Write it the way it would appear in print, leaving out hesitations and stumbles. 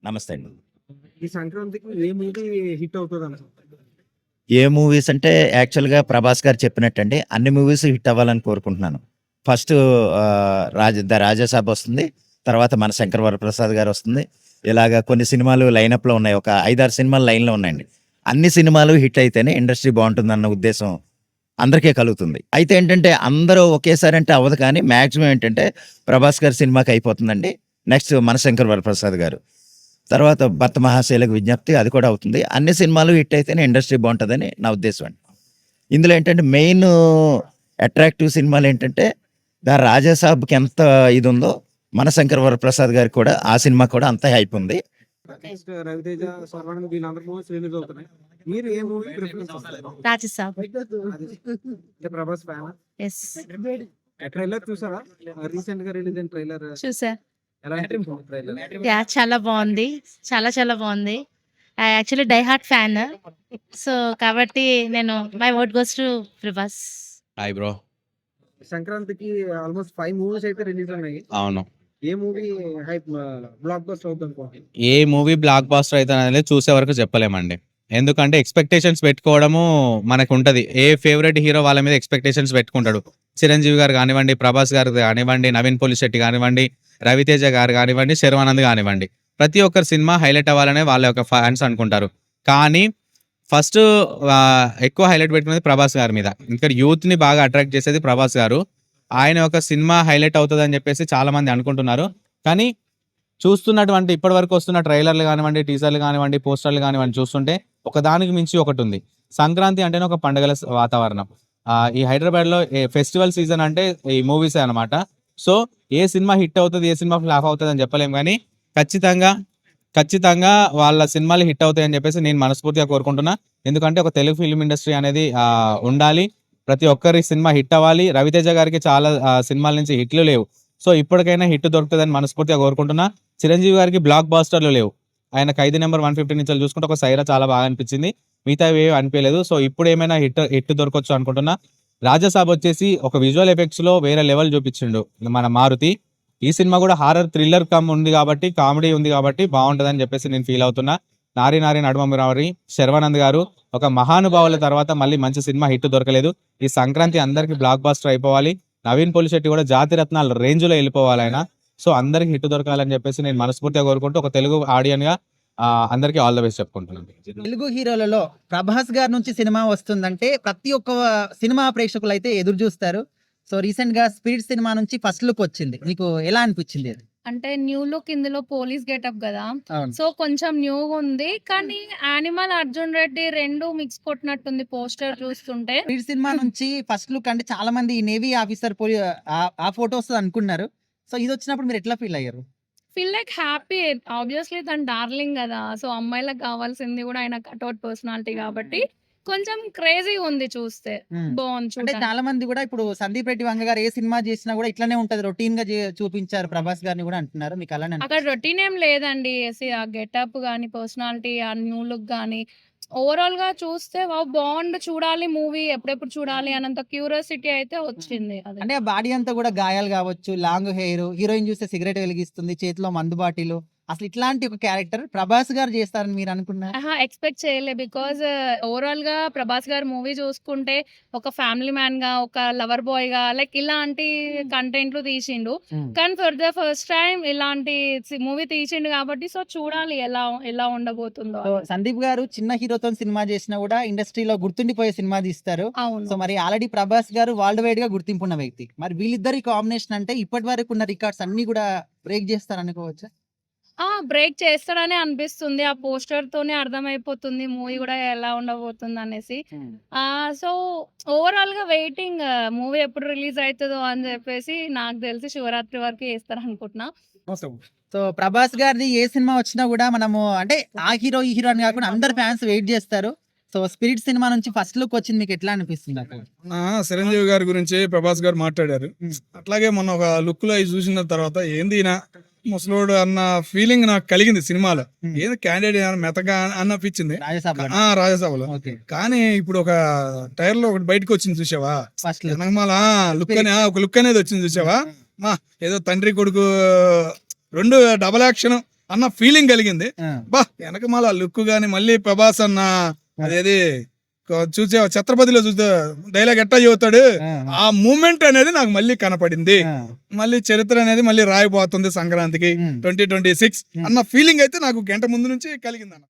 నమస్తే అండి. ఈ సంక్రాంతికి ఏ మూవీ హిట్ అవుతుంది అనుకుంటున్నారు? ఏ మూవీస్ అంటే యాక్చువల్‌గా 'ప్రభాస్' గారు చెప్పినట్టండి అన్ని మూవీస్ హిట్ అవ్వాలని కోరుకుంటున్నాను. ఫస్ట్ 'ద రాజాసాబ్' వస్తుంది. తర్వాత మన 'శంకర్ వరప్రసాద్' గారు వస్తుంది. ఇలాగ కొన్ని సినిమాలు లైనప్‌లో ఉన్నాయి. ఒక 5, 6 సినిమాలు లైన్‌లో ఉన్నాయండి. అన్ని సినిమాలు హిట్ అయితేనే ఇండస్ట్రీ బావుంటుందన్న ఉద్దేశం అందరికీ కలుగుతుంది. అయితే ఏంటంటే అందరూ ఒకేసారి అంటే అవ్వదు కానీ మాక్సిమం ఏంటంటే 'ప్రభాస్' గారి సినిమాకి అయిపోతుందండి. నెక్స్ట్ మన 'శంకర్ వరప్రసాద్' గారు. తర్వాత 'భర్త మహాశైలకు విజ్ఞప్తి' అది కూడా అవుతుంది. అన్ని సినిమాలు హిట్ అయితేనే ఇండస్ట్రీ బావుంటదని నా ఉద్దేశం అండి. ఇందులో ఏంటంటే మెయిన్ అట్రాక్టివ్ సినిమాలు ఏంటంటే 'ద రాజాసాబ్‌కి' ఎంత ఇది ఉందో మన 'శంకర్ వరప్రసాద్' గారికి కూడా ఆ సినిమా కూడా అంతే హైప్ ఉంది. నెక్స్ట్ రవితేజ, శర్వానంద్ వీళ్ళందరి మూవీస్ రిలీజ్ అవుతున్నాయి. మీరు ఏ మూవీ ప్రిఫరెన్స్ ఇస్తారు? రాజసాబ్. అంటే ప్రభాస్ ఫ్యాన్. ఎస్, ట్రైలర్ చూసారా? రీసెంట్ గా రిలీజ్ అయిన ట్రైలర్ చూసా. ఎలా అనిపించింది ట్రైలర్? యా, చాలా బాగుంది. చాలా చాలా బాగుంది. I actually die heart fan. So కాబట్టి నేను my word goes to Prabhas. Hi bro. సంక్రాంతికి ఆల్మోస్ట్ 5 మూవీస్ అయితే రిలీజ్ ఉన్నాయి. అవును, ఏ మూవీ హైప్ బ్లాక్ బస్టర్ అవుతుంది అనుకుంటున్నారు? ఏ మూవీ బ్లాక్ బాస్టర్ అయితే అనేది చూసే వరకు చెప్పలేమండి. ఎందుకంటే ఎక్స్పెక్టేషన్స్ పెట్టుకోవడము మనకు ఉంటది. ఏ ఫేవరెట్ హీరో వాళ్ళ మీద ఎక్స్పెక్టేషన్స్ పెట్టుకుంటాడు. చిరంజీవి గారు కానివ్వండి, ప్రభాస్ గారు కానివ్వండి, నవీన్ పోలిశెట్టి కానివ్వండి, రవితేజ గారు కానివ్వండి, శర్వానంద్ కానివ్వండి, ప్రతి ఒక్కరి సినిమా హైలైట్ అవ్వాలనే వాళ్ళ యొక్క ఫ్యాన్స్ అనుకుంటారు. కానీ ఫస్ట్ ఎక్కువ హైలైట్ పెట్టుకునేది ప్రభాస్ గారి మీద. ఇంకా యూత్ ని బాగా అట్రాక్ట్ చేసేది ప్రభాస్ గారు. ఆయన ఒక సినిమా హైలైట్ అవుతుంది అని చెప్పేసి చాలా మంది అనుకుంటున్నారు. కానీ చూస్తున్నటువంటి ఇప్పటి వరకు వస్తున్న ట్రైలర్లు కానివ్వండి, టీజర్లు కానివ్వండి, పోస్టర్లు కానివ్వండి చూస్తుంటే ఒకదానికి మించి ఒకటి ఉంది. సంక్రాంతి అంటేనే ఒక పండుగల వాతావరణం. ఈ హైదరాబాద్ లో ఫెస్టివల్ సీజన్ అంటే ఈ మూవీసే అనమాట. సో ఏ సినిమా హిట్ అవుతుంది, ఏ సినిమా ఫ్లాప్ అవుతుంది అని చెప్పలేం. కానీ ఖచ్చితంగా వాళ్ళ సినిమాలు హిట్ అవుతాయి అని చెప్పేసి నేను మనస్ఫూర్తిగా కోరుకుంటున్నా. ఎందుకంటే ఒక తెలుగు ఫిల్మ్ ఇండస్ట్రీ అనేది ఉండాలి. ప్రతి ఒక్కరి సినిమా హిట్ అవ్వాలి. రవితేజ గారికి చాలా సినిమాల నుంచి హిట్లు లేవు. సో ఇప్పటికైనా హిట్ దొరుకుతుందని మనస్ఫూర్తిగా కోరుకుంటున్నా. చిరంజీవి గారికి బ్లాక్ బాస్టర్లు లేవు. ఆయన 5 నెంబర్ 150 నుంచి చూసుకుంటే ఒక సైరా చాలా బాగా అనిపించింది. మిగతా ఏవి అనిపించలేదు. సో ఇప్పుడు ఏమైనా హిట్ దొరకొచ్చు అనుకుంటున్నా. రాజాసాబ్ వచ్చేసి ఒక విజువల్ ఎఫెక్ట్స్ లో వేరే లెవెల్ చూపించిండు మన మారుతి. ఈ సినిమా కూడా హారర్ థ్రిల్లర్ ఉంది కాబట్టి, కామెడీ ఉంది కాబట్టి బాగుంటదని చెప్పేసి నేను ఫీల్ అవుతున్నా. నారి నడుమరారి శర్వానంద్ గారు ఒక మహానుభావుల తర్వాత మళ్ళీ మంచి సినిమా హిట్ దొరకలేదు. ఈ సంక్రాంతి అందరికి బ్లాక్ బాస్టర్ అయిపోవాలి. నవీన్ పోలిశెట్టి కూడా జాతి రత్నాల రేంజ్ లో వెళ్ళిపోవాలి ఆయన. సో అందరికి హిట్ దొరకాలని చెప్పేసి నేను మనస్ఫూర్తిగా కోరుకుంటూ ఒక తెలుగు ఆడియన్ గా అందరికి ఆల్ ద బెస్ట్ చెప్పుకుంటున్నాను. తెలుగు హీరోలలో ప్రభాస్ గారి నుంచి సినిమా వస్తుందంటే ప్రతి ఒక్క సినిమా ప్రేక్షకులు అయితే ఎదురు చూస్తారు. సో రీసెంట్ గా స్పిరిట్ సినిమా నుంచి ఫస్ట్ లుక్ వచ్చింది. మీకు ఎలా అనిపించింది అది? అంటే న్యూ లుక్, ఇందులో పోలీస్ గెటప్ కదా, అవును. సో కొంచెం న్యూగా ఉంది. కానీ యానిమల్, అర్జున్ రెడ్డి రెండు మిక్స్ కొట్టినట్టుంది పోస్టర్ చూస్తుంటే. స్పిరిట్ సినిమా నుంచి ఫస్ట్ లుక్ అంటే చాలా మంది నేవీ ఆఫీసర్ ఆ ఫోటోస్ అనుకున్నారు. సో ఇది వచ్చినప్పుడు మీరు ఎట్లా ఫీల్ అయ్యారు? Feel like happy. ఆబ్వియస్లీ తన డార్లింగ్ కదా, సో అమ్మాయిలకు కావాల్సింది కూడా ఆయన కట్అవుట్ పర్సనాలిటీ కాబట్టి కొంచెం క్రేజీ ఉంది చూస్తే. బాగుంది అంటే చూడడానికి. చాలా మంది కూడా ఇప్పుడు సందీప్ రెడ్డి వంగ గారు ఏ సినిమా చేసినా కూడా ఇట్లానే ఉంటది, రొటీన్ గా చూపించారు ప్రభాస్ గారిని కూడా అంటున్నారు. మీకు అలానే అక్కడ రొటీన్ ఏం లేదండి. ఆ గెటప్ గానీ, పర్సనాలిటీ, ఆ న్యూ లుక్ గానీ, ఓవరాల్ గా చూస్తే వావ్ బాగుండు, చూడాలి మూవీ, ఎప్పుడెప్పుడు చూడాలి అన్నంత క్యూరియాసిటీ అయితే వచ్చింది. అది అంటే ఆ బాడీ అంతా కూడా గాయాలు కావచ్చు, లాంగ్ హెయిర్, హీరోయిన్ చూస్తే సిగరెట్ వెలిగిస్తుంది, చేతిలో మందు బాటిల్, అసలు ఇట్లాంటి ఒక క్యారెక్టర్ ప్రభాస్ గారు చేస్తారని మీరు అనుకున్నారు? ఎక్స్పెక్ట్ చేయలే. బికాజ్ ఓవరాల్ గా ప్రభాస్ గారు మూవీ చూసుకుంటే ఒక ఫ్యామిలీ మ్యాన్ గా, ఒక లవర్ బాయ్ గా, లైక్ ఇలాంటి కంటెంట్లు తీసిండు. కానీ ఫర్ ద ఫస్ట్ టైం ఇలాంటి మూవీ తీసిండు కాబట్టి సో చూడాలి ఎలా ఉండబోతుందో. సో సందీప్ గారు చిన్న హీరోతో సినిమా చేసినా కూడా ఇండస్ట్రీలో గుర్తుండిపోయే సినిమా తీస్తారు. అవును. సో మరి ఆల్రెడీ ప్రభాస్ గారు వరల్డ్ వైడ్ గా గుర్తింపున్న వ్యక్తి. మరి వీళ్ళిద్దరి కాంబినేషన్ అంటే ఇప్పటి వరకు ఉన్న రికార్డ్స్ అన్ని కూడా బ్రేక్ చేస్తారు అనుకోవచ్చా? బ్రేక్ చేస్తాడనే అనిపిస్తుంది. ఆ పోస్టర్ తోనే అర్థమైపోతుంది మూవీ కూడా ఎలా ఉండబోతుంది అనేసి. సో ఓవరాల్ గా వెయిటింగ్, మూవీ ఎప్పుడు రిలీజ్ అవుతుందో అని చెప్పేసి. నాకు తెలిసి శివరాత్రి వరకు వేస్తారు అనుకుంటున్నా. సో ప్రభాస్ గారిది ఏ సినిమా వచ్చినా కూడా మనము అంటే ఆ హీరో ఈ హీరో అని కాకుండా అందరు ఫ్యాన్స్ వెయిట్ చేస్తారు. సో స్పిరిట్ సినిమా నుంచి ఫస్ట్ లుక్ వచ్చింది, మీకు ఎట్లా అనిపిస్తుంది అక్కడ? చిరంజీవి గారి గురించి ప్రభాస్ గారు మాట్లాడారు. అట్లాగే మొన్న ఒక లుక్ లో అవి చూసిన తర్వాత ఏంది ఈయన ముసలోడు అన్న ఫీలింగ్ నాకు కలిగింది సినిమాలో. ఏదో క్యాండిడేట్ మెతగా అనిపించింది రాజసభలో. కానీ ఇప్పుడు ఒక టైర్ లో ఒకటి బయటకు వచ్చింది చూసావా, ఫస్ట్ వెనకమాల ఒక లుక్ అనేది వచ్చింది చూసావా. ఏదో తండ్రి కొడుకు రెండు డబల్ యాక్షన్ అన్న ఫీలింగ్ కలిగింది. ఆ, బా వెనక మళ్ళా లుక్ గాని మళ్ళీ ప్రభాస్ అన్న అదేది చూసే ఛత్రపతిలో చూస్తే డైలాగ్ ఎట్టా చెబుతాడు, ఆ, ఆ మూమెంట్ అనేది నాకు మళ్ళీ కనపడింది. ఆ, మళ్ళీ చరిత్ర అనేది మళ్ళీ రాయబోతుంది సంక్రాంతికి ఉమ్. 2026 అన్న ఫీలింగ్ అయితే నాకు గంట ముందు నుంచి కలిగింది అన్న.